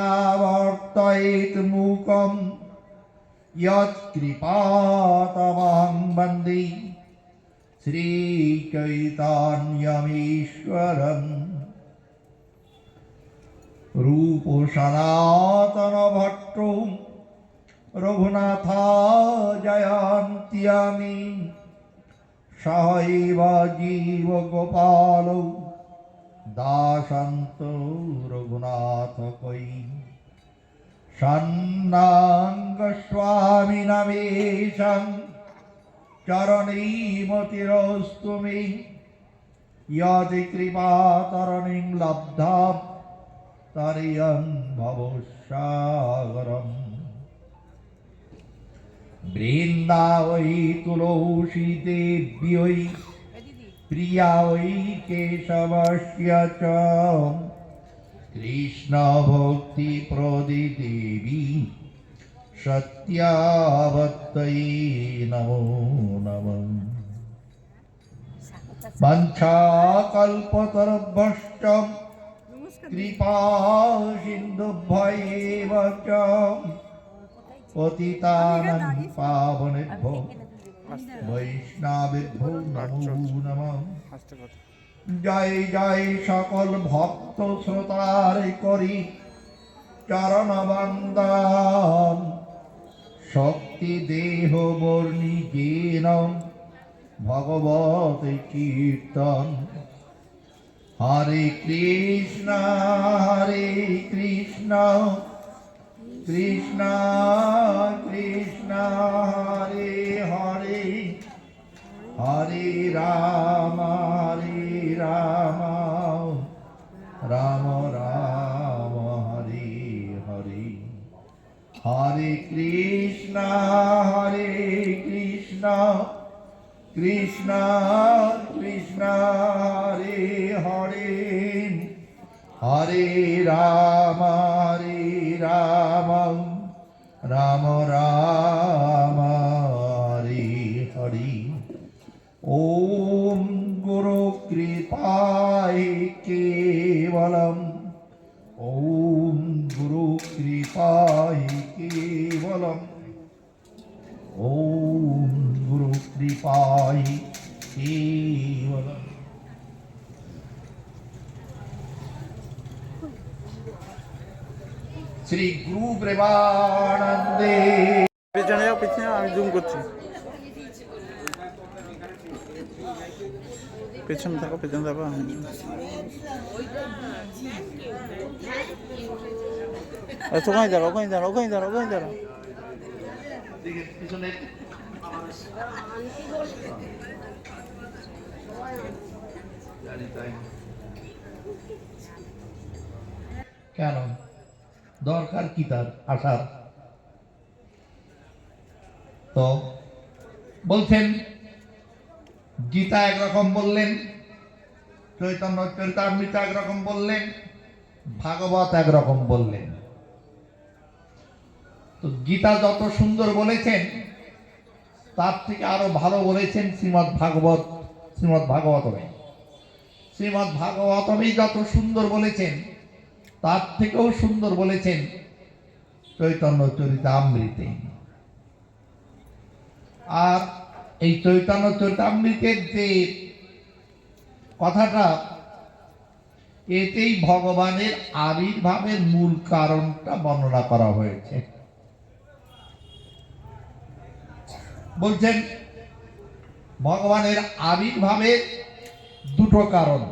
मूकं यत्कृपातमहं वन्दे श्रीचैतन्यमीश्वरम्। रूपसनातनभट्टो रघुनाथाजयन्त्यामि सहैव जीवगोपालौ दासन्तो रघुनाथकै। सन्नाङ्गस्वामिनमेषं चरणैमतिरस्तु मे यदि कृपातरणिं लब्धा तर्यं भवसागरम्। वृन्दावै तुलसी देव्यै प्रिया वै केशवस्य च कृष्ण भक्ति प्रदे देवी सत्यावत्तये नमो नमः। वंशाकल्पतरुभ्यश्च कृपा सिन्धुभ्यैव च पतितानां पावनेभ्यो वैष्णवेभ्यो नमो नमः। जय जय सकल भक्त श्रोतार करी चरण बंदन शक्ति देह बर्णी जेन भगवत कीर्तन। हरे कृष्ण कृष्ण कृष्ण हरे हरे हरे राम राम राम हरे हरे। हरे कृष्ण कृष्ण कृष्ण हरे हरे हरे राम राम राम हरे हरे। ओम गुरु कृपाय केवलम ओम गुरु कृपाय केवलम ओम गुरु कृपाय केवलम। श्री गुरु प्रेमानंदे। পেছনে যাও, পেছনে আমি জুম করছি। পেছনে থাকো, পেছনে থাকো। ওখানে দাঁড়াও, ওখানে দাঁড়াও, ওখানে দাঁড়াও, ওখানে দাঁড়াও। কেন দরকার কি তার আসার? তো বলছেন গীতা একরকম বললেন, চৈতন্য চরিতামৃত একরকম বললেন, ভাগবত একরকম বললেন। তো গীতা যত সুন্দর বলেছেন তার থেকে আরো ভালো বলেছেন শ্রীমৎ ভাগবতমে। শ্রীমৎ ভাগবতমে যত সুন্দর বলেছেন তার থেকেও সুন্দর বলেছেন চৈতন্য চরিতামৃতে। আর এই চৈতন্য চরিতামৃতের যে কথাটা, এতেই ভগবানের আবির্ভাবের মূল কারণটা বর্ণনা করা হয়েছে। বলছেন ভগবানের আবির্ভাবের দুটো কারণ।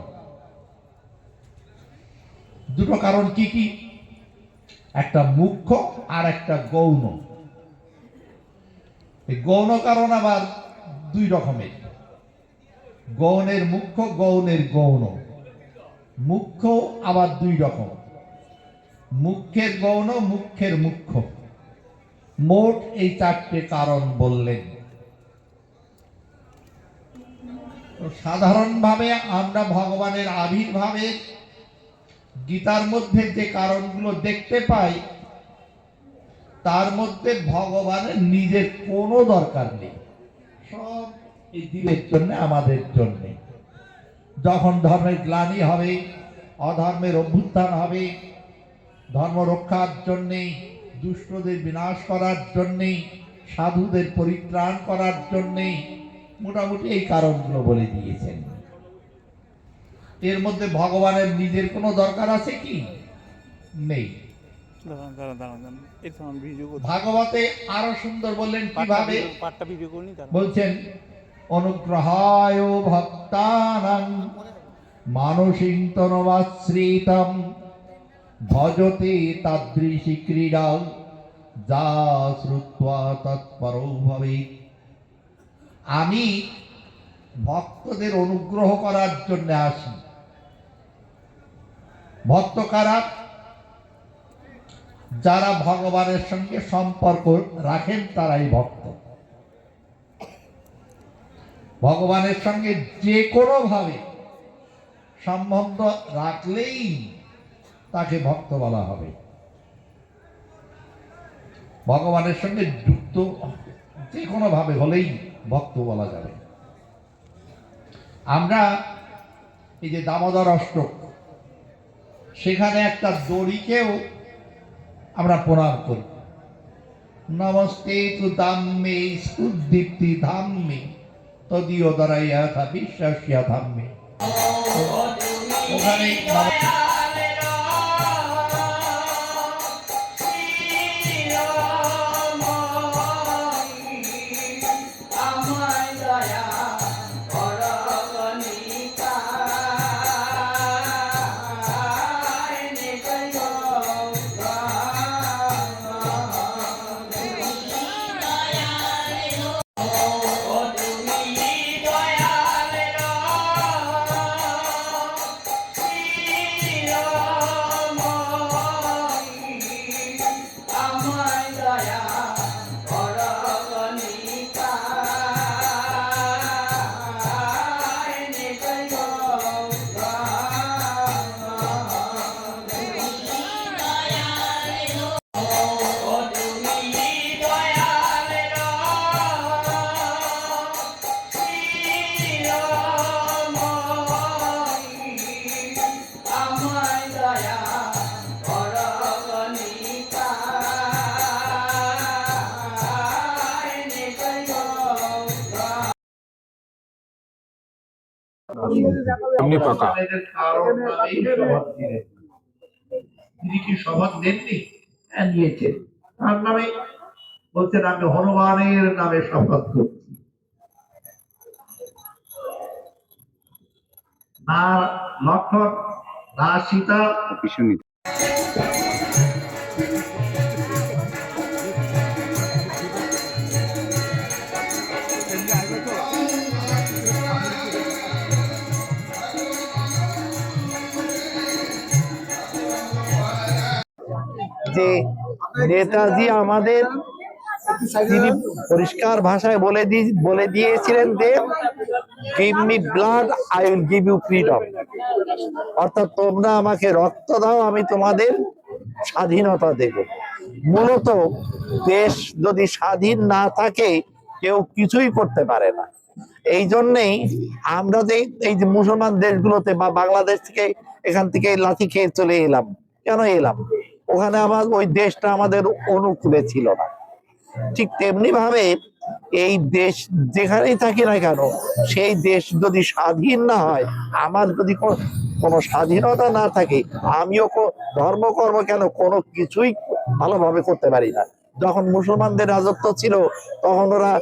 দুটো কারণ কি কি? একটা মুখ্য আর একটা গৌণ। এই গৌণ কারণ আবার দুই রকমের, গৌণের মুখ্য, গৌণের গৌণ। মুখ্য আবার দুই রকম, মুখ্যের গৌণ, মুখ্যের মুখ্য। মোট এই চারটে কারণ বললেন। সাধারণভাবে আমরা ভগবানের আবির্ভাবের গীতার মধ্যে যে কারণগুলো দেখতে পাই, তার মধ্যে ভগবানের নিজের কোনো দরকার নেই, সব এই জীবের জন্য, আমাদের জন্য। যখন ধর্মের গ্লানি হবে, অধর্মের অভ্যুত্থান হবে, ধর্ম রক্ষার জন্যে, দুষ্টদের বিনাশ করার জন্যে, সাধুদের পরিত্রাণ করার জন্যে, মোটামুটি এই কারণগুলো বলে দিয়েছেন। এর মধ্যে ভগবানের নিজের কোনো দরকার আছে কি? নেই। ভাগবতে আরো সুন্দর বললেন কিভাবে, বলছেন অনুগ্রহায় ভক্তানাং মানসিং তনবাশ্রিতম ভজতে তাদৃশী ক্রীড়া যা শ্রুত্বা তৎপরো ভবেৎ। আমি ভক্তদের অনুগ্রহ করার জন্য আসি। ভক্ত কারা? যারা ভগবানের সঙ্গে সম্পর্ক রাখেন তারাই ভক্ত। ভগবানের সঙ্গে যে কোনো ভাবে সম্বন্ধ রাখলেই তাকে ভক্ত বলা হবে। ভগবানের সঙ্গে যুক্ত যে কোনো ভাবে হলেই ভক্ত বলা যাবে। আমরা এই যে দামোদর অষ্টক, সেখানে একটা দড়িকেও আমরা প্রণাম করি। নমস্তে তু ধাম্মে স্তুদীপ্তি ধাম্মে তদীয় দ্বারাইয়া বিশ্বাসিয়া ধাম্মে। ওখানে এমনি পাকা। তিনি কি শপথ নেননি? হ্যাঁ, নিয়েছেন। তার নামে বলছেন আমি হনুমানের নামে শপথ করছি। না লক্ষণ, না সীতা, যে নেতাজি আমাদের, তিনি পরিষ্কার ভাষায় বলে দিয়েছিলেন যে give me blood I will give you freedom. অর্থাৎ তোমরা আমাকে রক্ত দাও, আমি তোমাদের স্বাধীনতা দেব। মূলত দেশ যদি স্বাধীন না থাকে কেউ কিছুই করতে পারে না। এই জন্যেই আমরা যে এই যে মুসলমান দেশগুলোতে বা বাংলাদেশ থেকে এখান থেকে লাঠি খেয়ে চলে এলাম, কেন এলাম? ওখানে আবার ওই দেশটা আমাদের অনুকূলে ছিল না। ঠিক তেমনি ভাবে এই দেশ যেখানেই থাকি না কেন, সেই দেশ যদি স্বাধীন না হয়, আমার যদি কোনো স্বাধীনতা না থাকে, আমিও ধর্মকর্ম কেন কোনো কিছুই ভালোভাবে করতে পারি না। যখন মুসলমানদের রাজত্ব ছিল তখন ওরা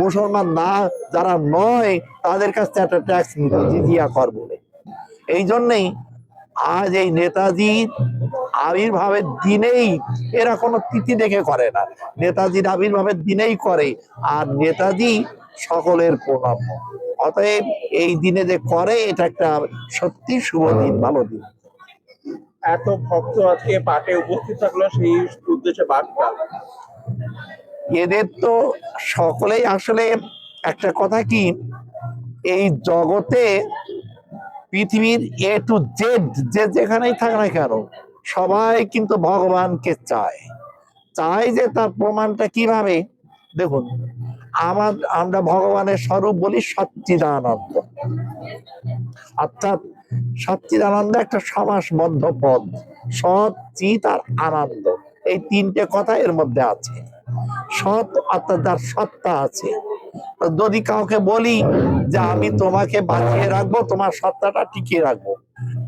মুসলমান না যারা নয় তাদের কাছ থেকে একটা ট্যাক্স নিত, জিজিয়া কর বলে। এই জন্যেই আজ এই নেতাজির আবির্ভাবের দিনেই, এরা কোনো তিথি দেখে করে না, নেতাজির আবির্ভাবের দিনেই করে। আর নেতাজি সকলের প্রণাম্য, অতএব এই দিনে যে করে এটা একটা সত্যি শুভ দিন, ভালো দিন। এত ভক্ত আজকে পাঠে উপস্থিত থাকলো, সেই উদ্দেশ্যে বার্তা। এদের তো সকলেই আসলে একটা কথা কি, এই জগতে পৃথিবীর A to Z যে যেখানেই থাক না কেন সবাই কিন্তু ভগবানকে চায়। যে তার প্রমাণটা কিভাবে দেখুন, আমরা ভগবানের স্বরূপ বলি সচ্চিদানন্দ, অর্থাৎ সচ্চিদানন্দ একটা সমাসবদ্ধ পদ, সৎ, চিৎ আর আনন্দ, এই তিনটে কথা এর মধ্যে আছে। সৎ অর্থাৎ যার সত্তা আছে। যদি কাউকে বলি যে আমি তোমাকে বাঁচিয়ে রাখবো, তোমার সত্তাটা টিকিয়ে রাখবো,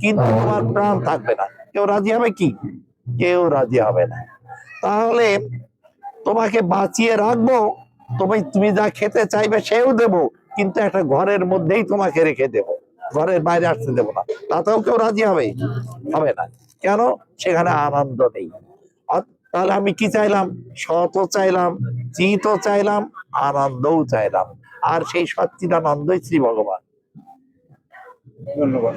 কিন্তু তোমার প্রাণ থাকবে না, কেউ রাজি হবে কি? কেউ রাজি হবে না। তাহলে তোমাকে বাঁচিয়ে রাখবো, তুমি যা খেতে চাইবে সেও দেবো, কিন্তু একটা ঘরের মধ্যেই তোমাকে রেখে দেবো, ঘরের বাইরে আসতে দেবো না, তাতেও কেউ রাজি হবে? হবে না। কেন? সেখানে আনন্দ নেই। তাহলে আমি কি চাইলাম? সৎও চাইলাম, চিতও চাইলাম, আনন্দও চাইলাম, আর সেই সচ্চিদানন্দই শ্রী ভগবান। ধন্যবাদ।